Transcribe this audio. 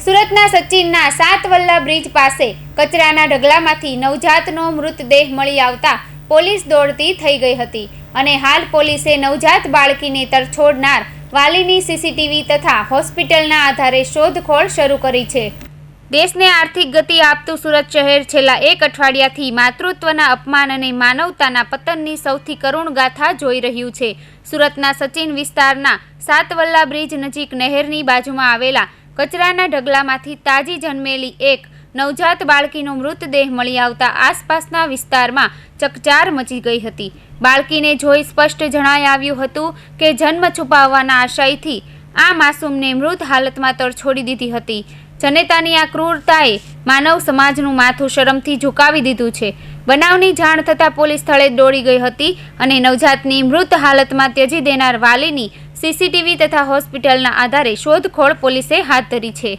સુરતના સચિનના સાતવલ્લા બ્રિજ પાસે કચરાના ઢગલામાંથી નવજાતનો મૃતદેહ મળી આવતા પોલીસ દોડતી થઈ ગઈ હતી અને હાલ પોલીસે નવજાત બાળકીને તરછોડનાર વાલીની સીસીટીવી તથા હોસ્પિટલના આધારે શોધખોળ શરૂ કરી છે। દેશને આર્થિક ગતિ આપતું સુરત શહેર છેલ્લા એક અઠવાડિયાથી માતૃત્વના અપમાન અને માનવતાના પતનની સૌથી કરુણ ગાથા જોઈ રહ્યું છે। સુરતના સચિન વિસ્તારના સાતવલ્લા બ્રિજ નજીક નહેરની બાજુમાં આવેલા કચરાના ઢગલામાંથી તાજી જન્મેલી એક નવજાત બાળકીનો મૃતદેહ મળી આવતા આસપાસના વિસ્તારમાં ચકચાર મચી ગઈ હતી। બાળકીને જોઈ સ્પષ્ટ જણાઈ આવ્યું હતું કે જન્મ છુપાવવાના આશયથી આ માસૂમને મૃત હાલતમાં તરછોડી દીધી હતી। જનેતાની આ ક્રૂરતાએ માનવ સમાજનું માથું શરમથી ઝુકાવી દીધું છે। બનાવની જાણ થતાં પોલીસ સ્થળે દોડી ગઈ હતી અને નવજાતની મૃત હાલતમાં ત્યજી દેનાર વાલીની સીસીટીવી તથા હોસ્પિટલના આધારે શોધખોળ પોલીસે હાથ ધરી છે।